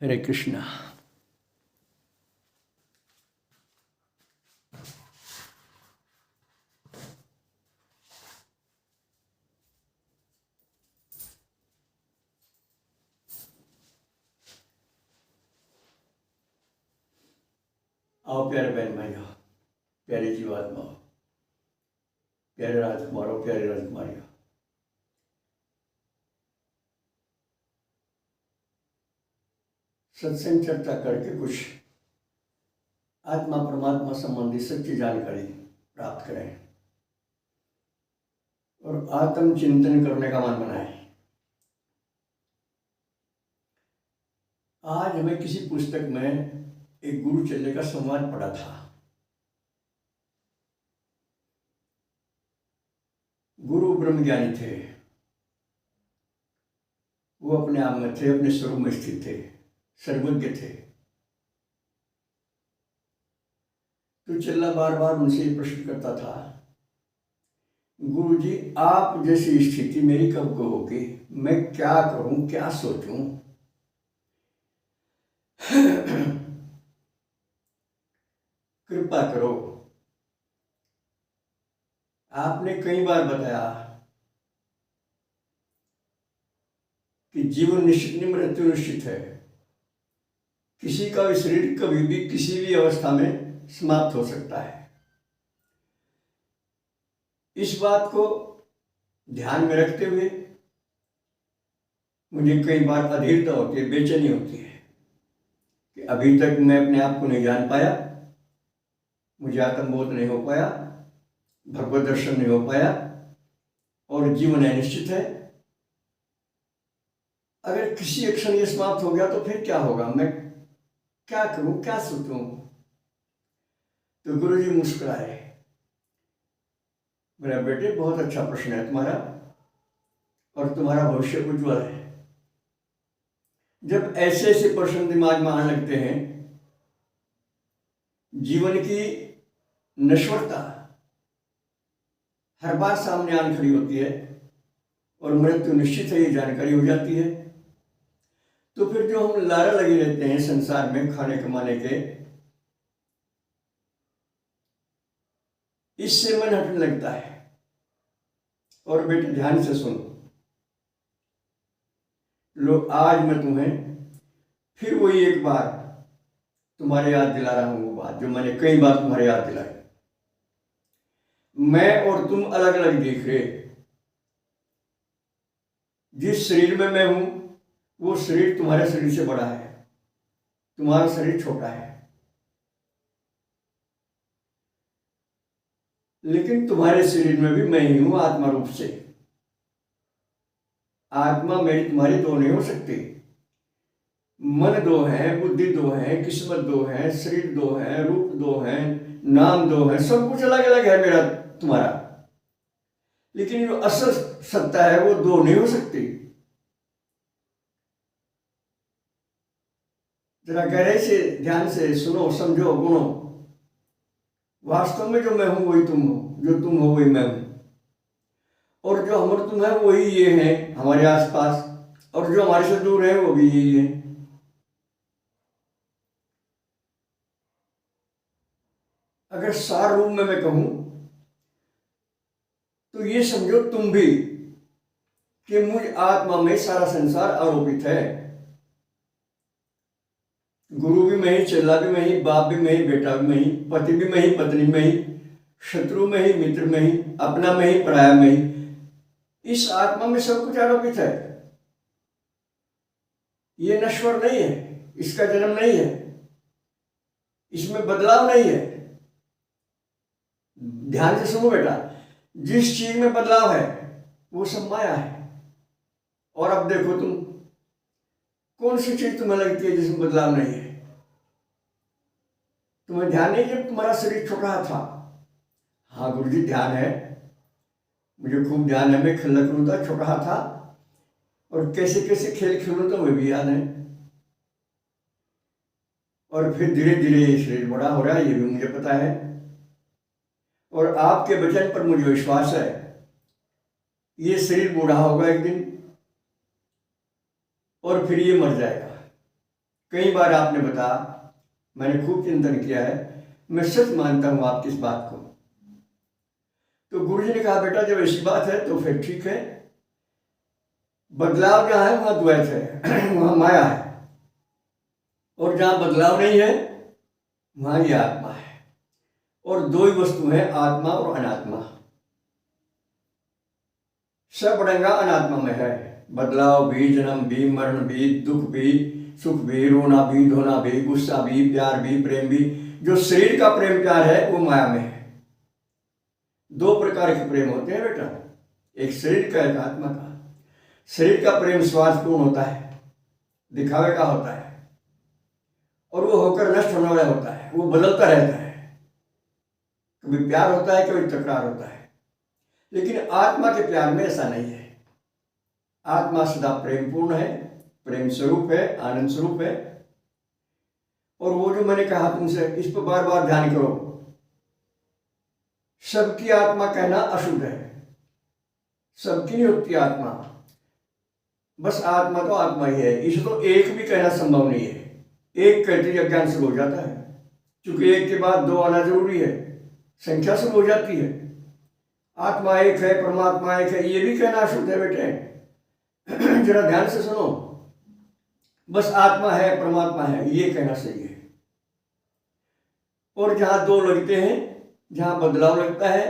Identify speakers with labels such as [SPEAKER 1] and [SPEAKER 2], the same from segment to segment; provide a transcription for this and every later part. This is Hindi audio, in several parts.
[SPEAKER 1] हरे कृष्णा। आओ प्यारे बहन भाइयों, प्यारी जीवात्माओं, प्यारे राजकुमारों, प्यारी राजकुमारियों, सत्संग चर्चा करके कुछ आत्मा परमात्मा संबंधी सच्ची जानकारी प्राप्त करें और आत्म चिंतन करने का मन बनाएं। आज हमें किसी पुस्तक में एक गुरु चेले का संवाद पढ़ा था। गुरु ब्रह्मज्ञानी थे, वो अपने आप में थे, अपने स्वरूप में स्थित थे, सर्वज्ञ थे। तो चेला बार बार उनसे ये प्रश्न करता था, गुरु जी आप जैसी स्थिति मेरी कब को होगी? मैं क्या करूं, क्या सोचूं? कृपा करो। आपने कई बार बताया कि जीवन निश्चित नहीं, मृत्यु निश्चित है। किसी का भी शरीर कभी भी किसी भी अवस्था में समाप्त हो सकता है। इस बात को ध्यान में रखते हुए मुझे कई बार अधीरता होती है, बेचैनी होती है कि अभी तक मैं अपने आप को नहीं जान पाया, मुझे आत्मबोध नहीं हो पाया, भगवत दर्शन नहीं हो पाया और जीवन अनिश्चित है। अगर किसी क्षण ये समाप्त हो गया तो फिर क्या होगा? मैं क्या करूं, क्या सोचूं? तो गुरु जी मुस्कुराए, मेरा बेटे बहुत अच्छा प्रश्न है तुम्हारा और तुम्हारा भविष्य उज्ज्वल है। जब ऐसे ऐसे प्रश्न दिमाग में आने लगते हैं, जीवन की नश्वरता हर बार सामने आन खड़ी होती है और मृत्यु निश्चित है, ये जानकारी हो जाती है। तो फिर जो हम लारा लगे रहते हैं संसार में खाने कमाने के, इससे मन हटने लगता है। और बेटे ध्यान से सुनो, लो आज मैं तुम्हें फिर वही एक बार तुम्हारे याद दिला रहा हूं, वो बात जो मैंने कई बार तुम्हारे याद दिलाई। मैं और तुम अलग अलग दिख रहे। जिस शरीर में मैं हूं वो शरीर तुम्हारे शरीर से बड़ा है, तुम्हारा शरीर छोटा है, लेकिन तुम्हारे शरीर में भी मैं ही हूं आत्मा रूप से। आत्मा मेरी तुम्हारी दो नहीं हो सकती। मन दो है, बुद्धि दो है, किस्मत दो है, शरीर दो है, रूप दो है, नाम दो है, सब कुछ अलग अलग है मेरा तुम्हारा, लेकिन जो असल सत्ता है वो दो नहीं हो सकती। जरा गहराई से ध्यान से सुनो, समझो, गुणो। वास्तव में जो मैं हूं वही तुम हो, जो तुम हो वही मैं हूं, और जो हम और तुम है वही ये है हमारे आसपास, और जो हमारे से दूर है वो भी यही है। अगर सार रूप में मैं कहूं तो ये समझो तुम भी कि मुझ आत्मा में सारा संसार आरोपित है। गुरु भी मैं ही, चेला भी मैं ही, बाप भी मैं ही, बेटा भी मैं ही, पति भी मैं ही, पत्नी में ही, शत्रु में ही, मित्र में ही, अपना में ही, पराया में ही। इस आत्मा में सब कुछ आरोपित है। ये नश्वर नहीं है, इसका जन्म नहीं है, इसमें बदलाव नहीं है। ध्यान से सुनो बेटा, जिस चीज में बदलाव है वो सब माया है। और अब देखो तुम, कौन सी चीज तुम्हें लगती है जिसमें बदलाव नहीं है? तुम्हें ध्यान नहीं जब तुम्हारा शरीर छोटा था? हाँ गुरु जी ध्यान है, मुझे खूब ध्यान है। मैं खेलना करूँ था, छोटा था, और कैसे कैसे खेल खेलूँ तो वह भी याद है। और फिर धीरे धीरे ये शरीर बड़ा हो रहा है, ये भी मुझे पता है। और आपके वचन पर मुझे विश्वास है, ये शरीर बूढ़ा होगा एक दिन और फिर ये मर जाएगा। कई बार आपने बताया, मैंने खूब चिंतन किया है, मैं सच मानता हूँ आपकी इस बात को। तो गुरुजी ने कहा बेटा जब ऐसी बात है तो फिर ठीक है, बदलाव जहाँ है वहाँ द्वैत है वहाँ माया है, और जहाँ बदलाव नहीं है वहाँ ये आत्मा है। और दो ही वस्तु है, आत्मा और अनात्मा। सब रंगा अनात्मा में है, बदलाव भी, जन्म भी, मरण भी, दुख भी, सुख भी, रोना भी, धोना भी, गुस्सा भी, प्यार भी, प्रेम भी। जो शरीर का प्रेम प्यार है वो माया में है। दो प्रकार के प्रेम होते हैं बेटा, एक शरीर का, एक आत्मा का। शरीर का प्रेम स्वार्थपूर्ण होता है, दिखावे का होता है, और वो होकर नष्ट होने वाला होता है, वो बदलता रहता है। कभी प्यार होता है, कभी तकरार होता है। लेकिन आत्मा के प्यार में ऐसा नहीं है। आत्मा सदा प्रेम पूर्ण है, प्रेम स्वरूप है, आनंद स्वरूप है। और वो जो मैंने कहा तुमसे, इस पर बार बार ध्यान करो। सबकी आत्मा कहना अशुद्ध है, सबकी नहीं होती आत्मा। बस आत्मा तो आत्मा ही है, इसे तो एक भी कहना संभव नहीं है। एक कहते ही अज्ञान शुरू हो जाता है, क्योंकि एक के बाद दो आना जरूरी है, संख्या शुरू हो जाती है। आत्मा एक है, परमात्मा एक है, ये भी कहना अशुद्ध है बेटे। जरा ध्यान से सुनो, बस आत्मा है, परमात्मा है, ये कहना सही है। और जहां दो लगते हैं, जहां बदलाव लगता है,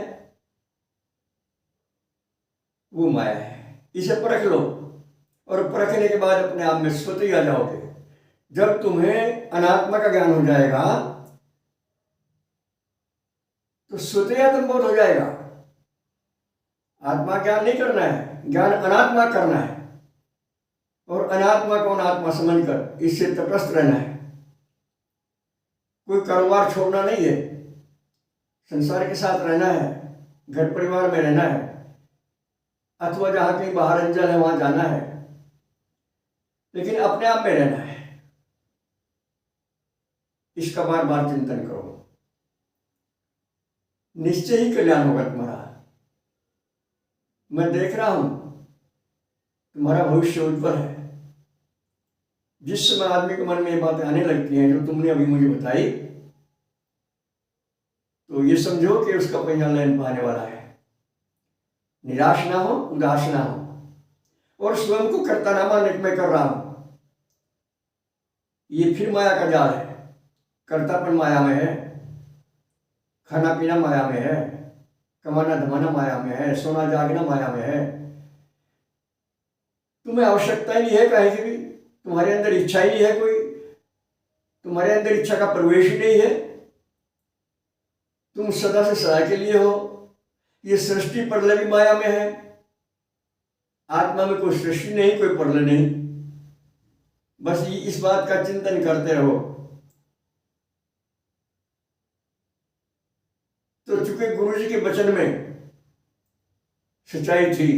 [SPEAKER 1] वो माया है। इसे परख लो, और परखने के बाद अपने आप में स्वतः ही आ जाओगे। जब तुम्हें अनात्मा का ज्ञान हो जाएगा तो स्वतः आत्मबोध हो जाएगा। आत्मा ज्ञान नहीं करना है, ज्ञान अनात्मा करना है, और अनात्मा को अनात्मा समझकर इससे तटस्थ रहना है। कोई कारोबार छोड़ना नहीं है, संसार के साथ रहना है, घर परिवार में रहना है, अथवा जहाँ कहीं बाहर अंजल है वहाँ जाना है, लेकिन अपने आप में रहना है। इसका बार बार चिंतन करो, निश्चय ही कल्याण होगा तुम्हारा। मैं देख रहा हूं तुम्हारा भविष्य उज्जवल है। जिस समय आदमी के मन में ये बातें आने लगती हैं जो तुमने अभी मुझे बताई, तो ये समझो कि उसका परिणाम लेन पाने वाला है। निराश ना हो, उदास ना हो, और स्वयं को कर्ता ना मानने मैं कर रहा हूं। ये फिर माया का जाल है। कर्तापन माया में है, खाना पीना माया में है, कमाना धमाना माया में है, सोना जागना माया में है। तुम्हें आवश्यकता ही नहीं है कहीं की भी, तुम्हारे अंदर इच्छा ही नहीं है कोई, तुम्हारे अंदर इच्छा का प्रवेश ही नहीं है। तुम सदा से सदा के लिए हो। ये सृष्टि प्रलय भी माया में है। आत्मा में कोई सृष्टि नहीं, कोई प्रलय नहीं। बस इस बात का चिंतन करते रहो। तो चूंकि गुरु जी के वचन में सच्चाई थी,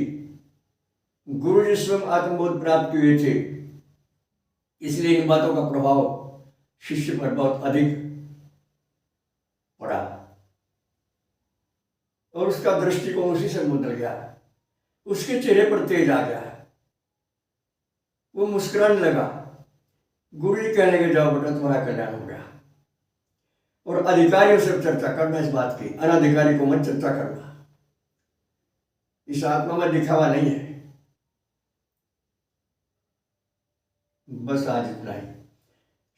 [SPEAKER 1] गुरु जी स्वयं आत्मबोध प्राप्त हुए थे, इसलिए इन बातों का प्रभाव शिष्य पर बहुत अधिक पड़ा, और उसका दृष्टिकोण उसी से बदल गया। उसके चेहरे पर तेज आ गया, वो मुस्कुराने लगा। गुरु जी कहने के जाओ बेटा तुम्हारा कल्याण हो गया। और अधिकारियों से चर्चा करना इस बात की, अनाधिकारी को मत चर्चा करना। इस आत्मा में दिखावा नहीं है। बस आज इतना ही।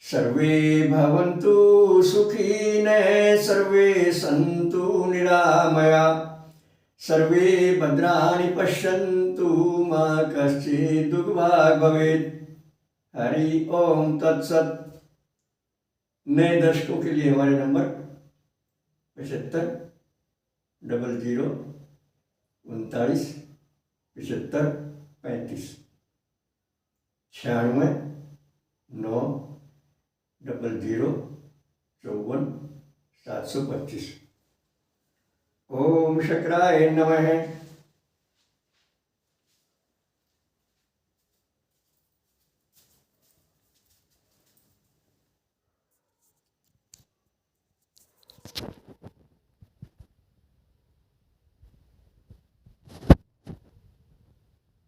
[SPEAKER 1] सर्वे भवन्तु सुखिनः, सर्वे सन्तु निरामया, सर्वे भद्राणि पश्यन्तु, मा कश्चित् दुःखभाग् भवेत्। हरि ओम तत्सत। नए दर्शकों के लिए हमारे नंबर 75 00 39 75 35 96 9 00 54 725। ओम शंकराय नमः।